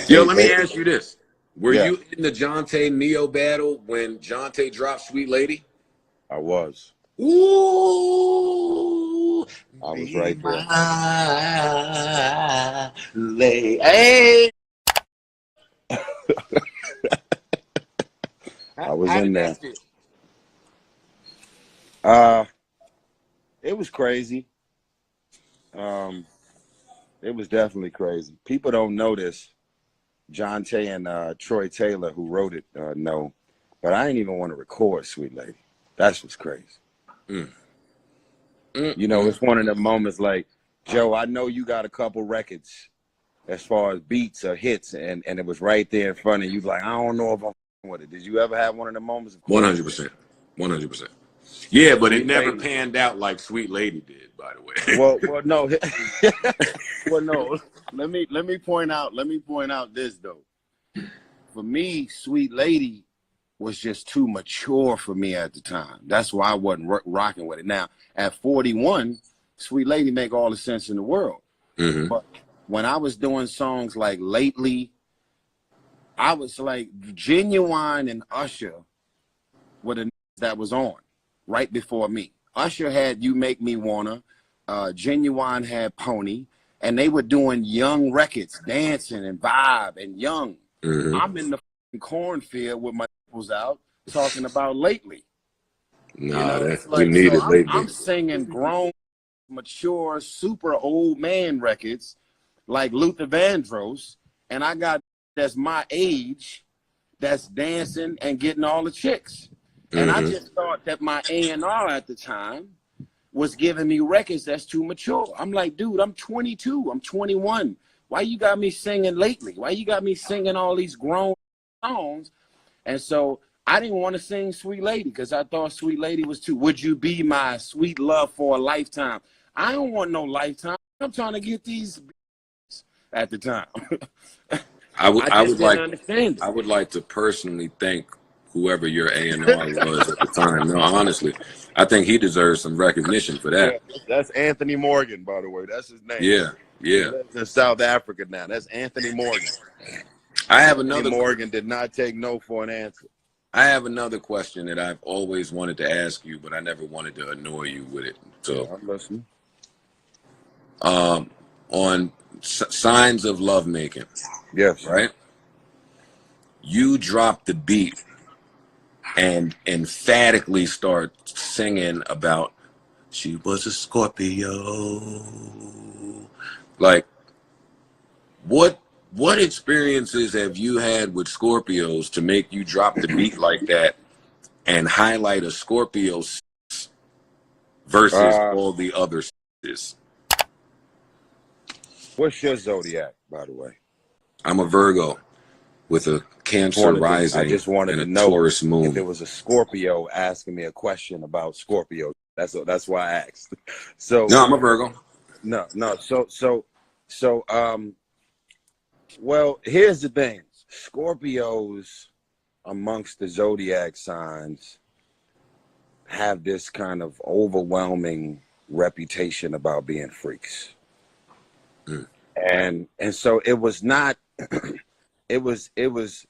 Yo, let me ask you this. Were Yeah, you in the Jonte Neo battle when Jonte dropped Sweet Lady? I was. Ooh, I was be right there. my lady. Hey. I was How in did there. that feel? It was crazy. It was definitely crazy. People don't know this. Jonte and Troy Taylor, who wrote it, know. But I didn't even want to record Sweet Lady. That's what's crazy. Mm. You know, it's one of the moments like, Joe, I know you got a couple records as far as beats or hits, and it was right there in front of you. Like, I don't know if I'm with it. Did you ever have one of the moments? Of course. 100%. 100%. Yeah, but it Sweet never Lady. panned out like Sweet Lady did, by the way. Well, no. Well, no. Let me point out this though. For me, Sweet Lady was just too mature for me at the time. That's why I wasn't rocking with it. Now, at 41, Sweet Lady make all the sense in the world. Mm-hmm. But when I was doing songs like Lately, I was like Genuine and Usher were the that was on right before me. Usher had You Make Me Wanna, Genuine had Pony, and they were doing young records, dancing and vibe and young. Mm-hmm. I'm in the cornfield with my nipples out talking about Lately. Nah, It's you like, need so it lately. I'm singing grown, mature, super old man records like Luther Vandross, and I got that's my age that's dancing and getting all the chicks. And I just thought that my A&R at the time was giving me records that's too mature. I'm like, dude, I'm 22, I'm 21. Why you got me singing Lately? Why you got me singing all these grown songs? And so I didn't want to sing Sweet Lady because I thought Sweet Lady was too, would you be my sweet love for a lifetime? I don't want no lifetime. I'm trying to get these at the time. I just didn't understand it. I would like to personally thank whoever your A&R was at the time. No, honestly, I think he deserves some recognition for that. That's Anthony Morgan, by the way. That's his name. Yeah, He yeah. lives in South Africa now. That's Anthony Morgan. I have Anthony another. Morgan did not take no for an answer. I have another question that I've always wanted to ask you, but I never wanted to annoy you with it. So, I'm listening. on Signs of Lovemaking, Yes. right? You drop the beat and emphatically start singing about she was a Scorpio. Like, what experiences have you had with Scorpios to make you drop the beat like that and highlight a Scorpio versus all the other sixes? What's your zodiac, by the way? I'm a Virgo with a Cancer rising. I just wanted and to a know Taurus moon. if it was a Scorpio asking me a question about Scorpio. That's why I asked. So No, I'm a Virgo. No. Well, here's the thing. Scorpios amongst the zodiac signs have this kind of overwhelming reputation about being freaks. And so it was not it was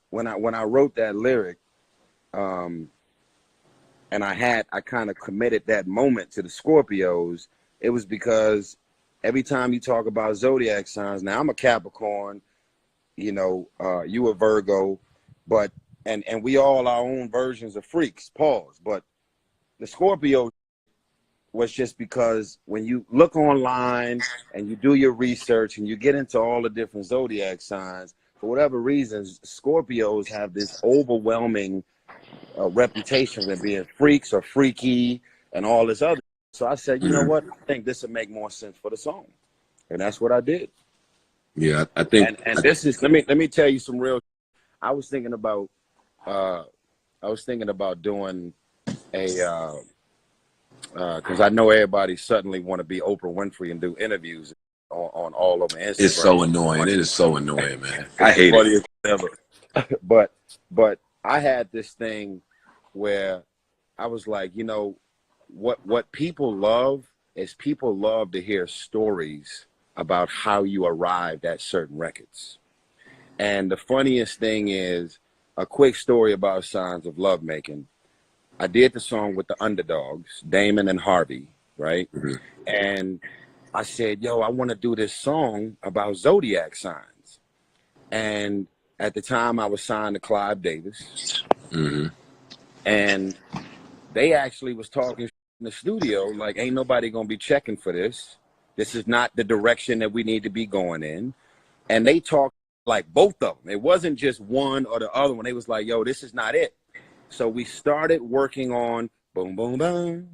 when I wrote that lyric, and I kind of committed that moment to the Scorpios, it was because every time you talk about zodiac signs, now I'm a Capricorn, you a Virgo, but and we all our own versions of freaks, pause. But the Scorpio was just because when you look online and you do your research and you get into all the different zodiac signs, for whatever reasons, Scorpios have this overwhelming reputation of being freaks or freaky and all this other. So I said, you know what? I think this would make more sense for the song, and that's what I did. Yeah, I think. And this is let me tell you some real. I was thinking about doing a because I know everybody suddenly want to be Oprah Winfrey and do interviews on all over Instagram. It's so annoying. It is so annoying, man. I hate it. Ever. But I had this thing where I was like, what people love is people love to hear stories about how you arrived at certain records. And the funniest thing is a quick story about Signs of Lovemaking. I did the song with the Underdogs, Damon and Harvey, right? Mhm. And I said, yo, I want to do this song about zodiac signs. And at the time I was signed to Clive Davis. Mhm. And they actually was talking in the studio, like, ain't nobody gonna be checking for this. This is not the direction that we need to be going in. And they talked like both of them. It wasn't just one or the other one. They was like, yo, this is not it. So we started working on boom, boom, boom,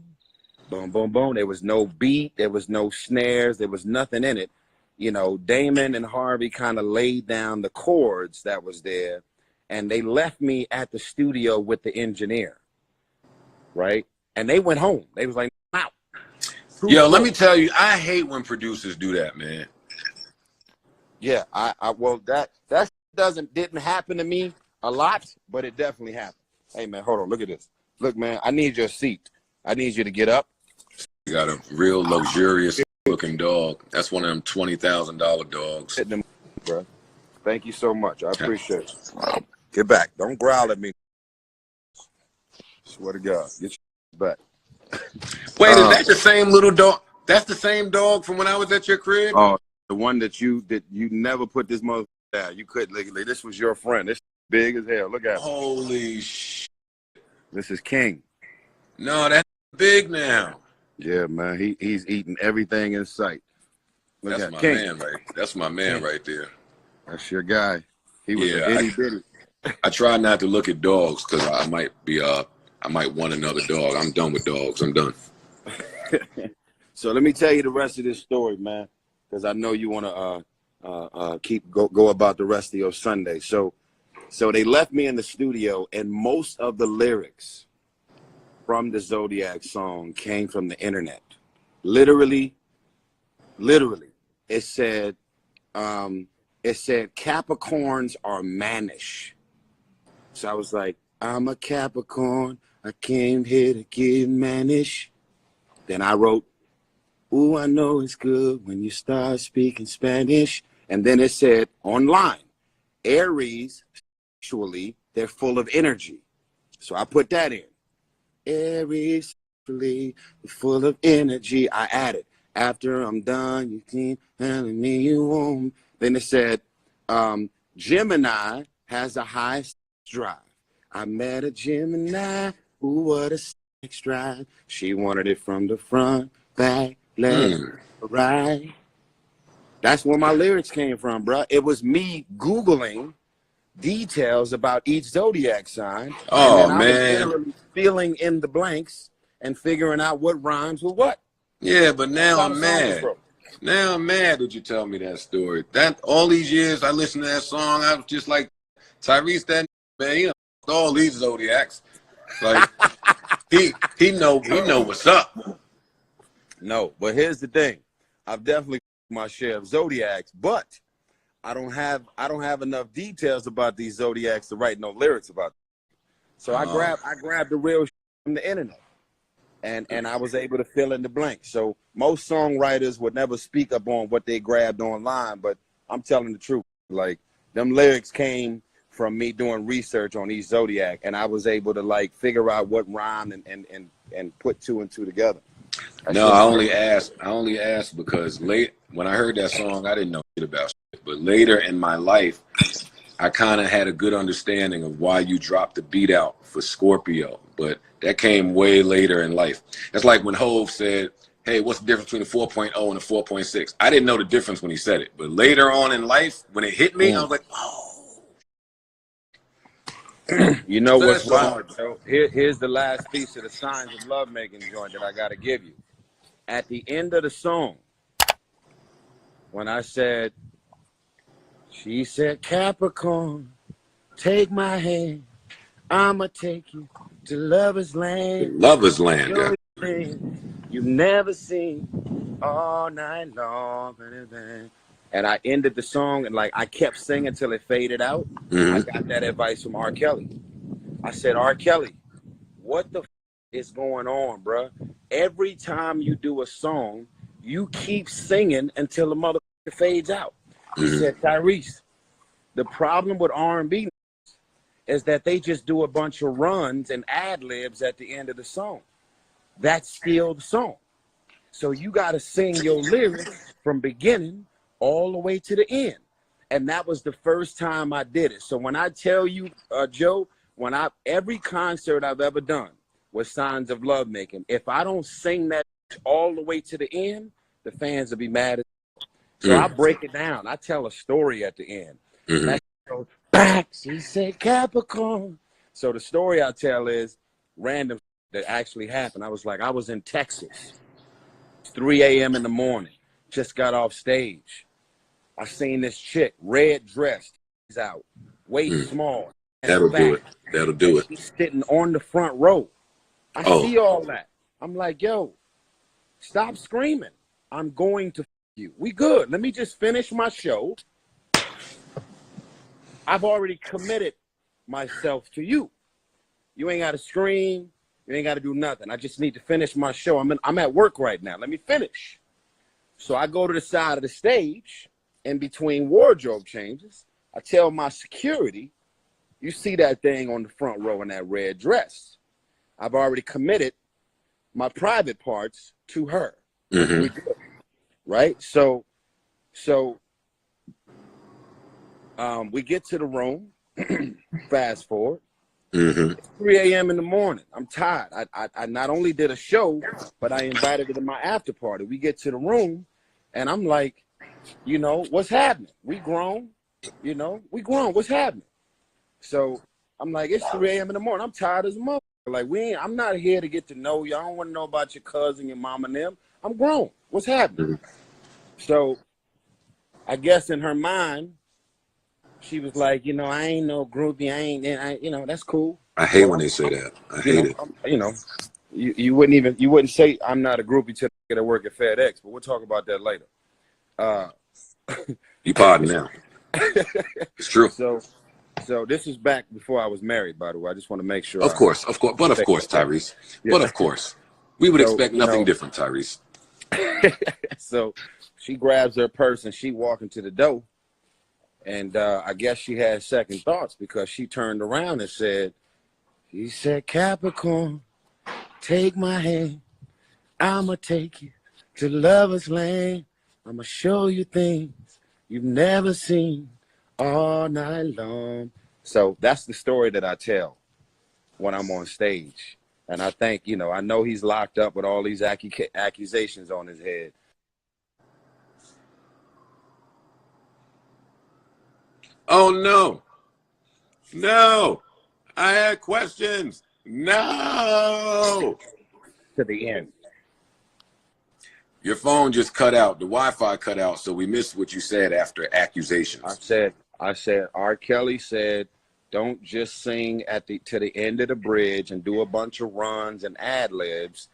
boom, boom, boom. There was no beat. There was no snares. There was nothing in it. You know, Damon and Harvey kind of laid down the chords that was there, and they left me at the studio with the engineer, right? And they went home. They was like, wow. Yo, let me tell you, I hate when producers do that, man. Yeah, well, that didn't happen to me a lot, but it definitely happened. Hey man, hold on, look at this. Look, man, I need your seat. I need you to get up. You got a real luxurious looking dog. That's one of them $20,000 dogs. Bro. Thank you so much. I appreciate it. Get back. Don't growl at me. Swear to God. Get your back. Wait, is that the same little dog? That's the same dog from when I was at your crib? Oh, the one that you never put this mother down. You couldn't. Like, this was your friend. This big as hell. Look at him. Holy shit. This is King. No, that's big now. Yeah, man. He's eating everything in sight. Look That's at my King. man, right? That's my man right there. That's your guy. He was a itty bitty. I try not to look at dogs because I might want another dog. I'm done with dogs. I'm done. So let me tell you the rest of this story, man, because I know you want to go about the rest of your Sunday. So they left me in the studio, and most of the lyrics from the Zodiac song came from the internet. Literally, it said Capricorns are mannish. So I was like, I'm a Capricorn. I came here to get mannish. Then I wrote, ooh, I know it's good when you start speaking Spanish. And then it said online, Aries, actually, they're full of energy. So I put that in. Aries, actually, full of energy. I added, after I'm done, you keep telling me you won't. Then it said, Gemini has a high drive. I met a Gemini who what a sex drive. She wanted it from the front, back, left, right. That's where my lyrics came from, bro. It was me Googling details about each zodiac sign. Oh, and then I man. was literally filling in the blanks and figuring out what rhymes with what. Yeah, but now I'm mad. Now I'm mad that you tell me that story. That all these years I listened to that song, I was just like, Tyrese, that man, you know all these zodiacs. Like he know what's up. No, but here's the thing. I've definitely my share of zodiacs, but I don't have enough details about these zodiacs to write no lyrics about them. So I grabbed the real from the internet. And I was able to fill in the blanks. So most songwriters would never speak up on what they grabbed online, but I'm telling the truth. Like, them lyrics came from me doing research on each zodiac, and I was able to like figure out what rhymed and put two and two together. No, I only asked because when I heard that song, I didn't know shit about shit. But later in my life, I kind of had a good understanding of why you dropped the beat out for Scorpio. But that came way later in life. That's like when Hov said, hey, what's the difference between a 4.0 and a 4.6? I didn't know the difference when he said it. But later on in life, when it hit me, I was like, oh. You know what's wild, Joe? Here's the last piece of the Signs of Lovemaking joint that I got to give you. At the end of the song, when I said, she said, Capricorn, take my hand. I'ma take you to lover's land. Lover's land, yeah. You've never seen all night long. And I ended the song and like I kept singing till it faded out. I got that advice from R. Kelly. I said, R. Kelly, what the is going on, bro? Every time you do a song, you keep singing until the motherfucker fades out. He said, Tyrese, the problem with R&B is that they just do a bunch of runs and ad libs at the end of the song. That's still the song. So you got to sing your lyrics from beginning all the way to the end. And that was the first time I did it. So when I tell you, Joe, every concert I've ever done was Signs of Love Making, if I don't sing that all the way to the end, the fans will be mad. So I break it down. I tell a story at the end. And that goes back. She said Capricorn. So the story I tell is random that actually happened. I was in Texas. It's 3 a.m. in the morning. Just got off stage. I seen this chick, red dress, she's out, waist small. That'll do it. That'll do it. She's sitting on the front row. I see all that. I'm like, yo, stop screaming. I'm going to you. We good. Let me just finish my show. I've already committed myself to you. You ain't got to scream. You ain't got to do nothing. I just need to finish my show. I'm at work right now. Let me finish. So I go to the side of the stage in between wardrobe changes. I tell my security, you see that thing on the front row in that red dress. I've already committed my private parts to her. Right? So we get to the room, fast forward. It's 3 a.m. in the morning. I'm tired. I not only did a show, but I invited her to my after party. We get to the room, and I'm like, you know, what's happening? We grown, you know, we grown. What's happening? So I'm like, it's 3 a.m. in the morning. I'm tired as a mother. Like, I'm not here to get to know you. I don't want to know about your cousin, your mom, and them. I'm grown. What's happening? So I guess in her mind, she was like, you know, I ain't no groupie. You know, that's cool. I hate when they say that. I hate it. You know, you wouldn't say I'm not a groupie till I get to work at FedEx, but we'll talk about that later. You pardon now. It's true. So this is back before I was married, by the way. I just want to make sure. Of course, Tyrese. Yeah. But of course, we would expect nothing different, Tyrese. So she grabs her purse and she walked into the door. And I guess she had second thoughts because she turned around and said, he said, Capricorn, take my hand. I'ma take you to lover's land. I'ma show you things you've never seen all night long. So that's the story that I tell when I'm on stage. And I think, you know, I know he's locked up with all these accusations on his head. Oh, no. No. I had questions. No. To the end. Your phone just cut out. The Wi-Fi cut out, so we missed what you said after accusations. I said, R. Kelly said, don't just sing to the end of the bridge and do a bunch of runs and ad libs.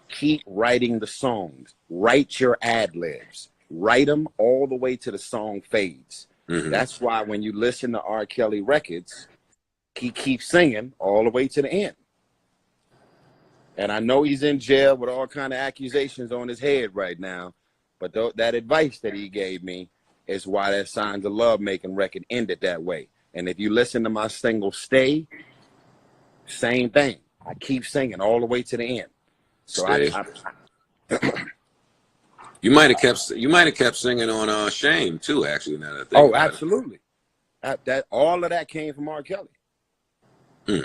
Keep writing the songs. Write your ad libs. Write them all the way to the song fades. That's why when you listen to R. Kelly records, he keeps singing all the way to the end. And I know he's in jail with all kind of accusations on his head right now, but that advice that he gave me is why that Signs of Love Making record ended that way. And if you listen to my single Stay, same thing. I keep singing all the way to the end. So you might have kept singing on Shame too, actually. Now that I think about absolutely. That all of that came from R. Kelly. All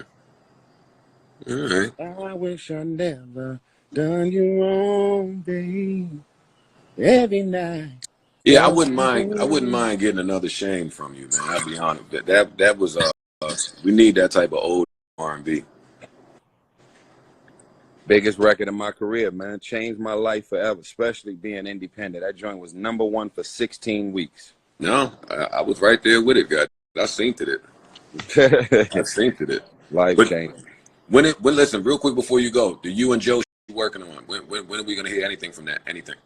right. I wish I never done you wrong, babe. Every night. Yeah, I wouldn't mind getting another Shame from you, man. I'll be honest. That was we need that type of old R&B. Biggest record in my career, man. Changed my life forever, especially being independent. That joint was #1 for 16 weeks. No, I was right there with it, God. I synced it. Life changing. Listen, real quick before you go, do you and Joe working on? When are we gonna hear anything from that? Anything?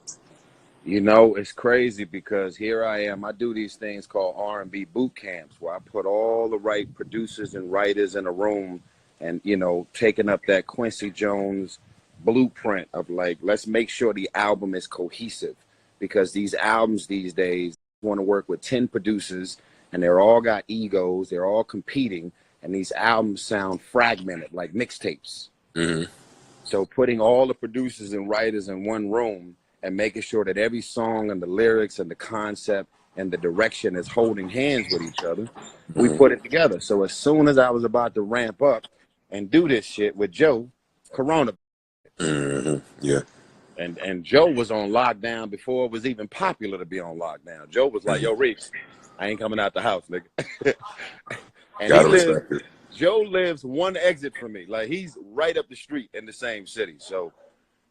You know, it's crazy because here I am. I do these things called R&B boot camps where I put all the right producers and writers in a room and, you know, taking up that Quincy Jones blueprint of like, let's make sure the album is cohesive because these albums these days want to work with 10 producers and they're all got egos. They're all competing, and these albums sound fragmented, like mixtapes. Mm-hmm. So putting all the producers and writers in one room and making sure that every song and the lyrics and the concept and the direction is holding hands with each other, we put it together. So as soon as I was about to ramp up and do this shit with Joe, Corona. Mm-hmm. Yeah. And Joe was on lockdown before it was even popular to be on lockdown. Joe was like, yo, Reese, I ain't coming out the house, nigga. And Gotta respect it. Joe lives one exit from me. Like, he's right up the street in the same city. So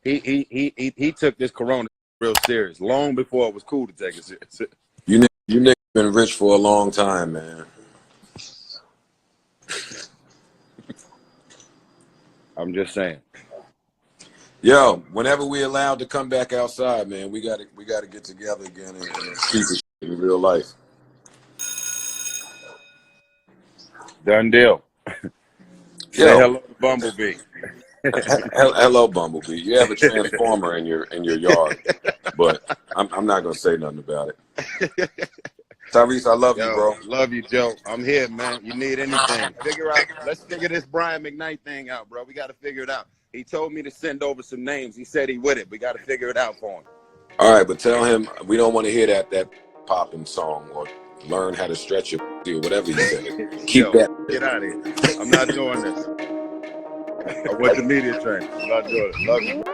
he took this Corona real serious, long before it was cool to take it serious. You niggas been rich for a long time, man. I'm just saying. Yo, whenever we allowed to come back outside, man, we gotta get together again and keep it in real life. Done deal. Say hello to Bumblebee. Hello, Bumblebee. You have a transformer in your yard, but I'm not gonna say nothing about it. Tyrese, I love you, bro. Love you, Joe. I'm here, man. You need anything? Let's figure this Brian McKnight thing out, bro. We got to figure it out. He told me to send over some names. He said he would it. We got to figure it out for him. All right, but tell him we don't want to hear that popping song or learn how to stretch your or whatever he said. Keep that. Get out of here. I'm not doing this. I went to media training. I'm not doing it. Love you.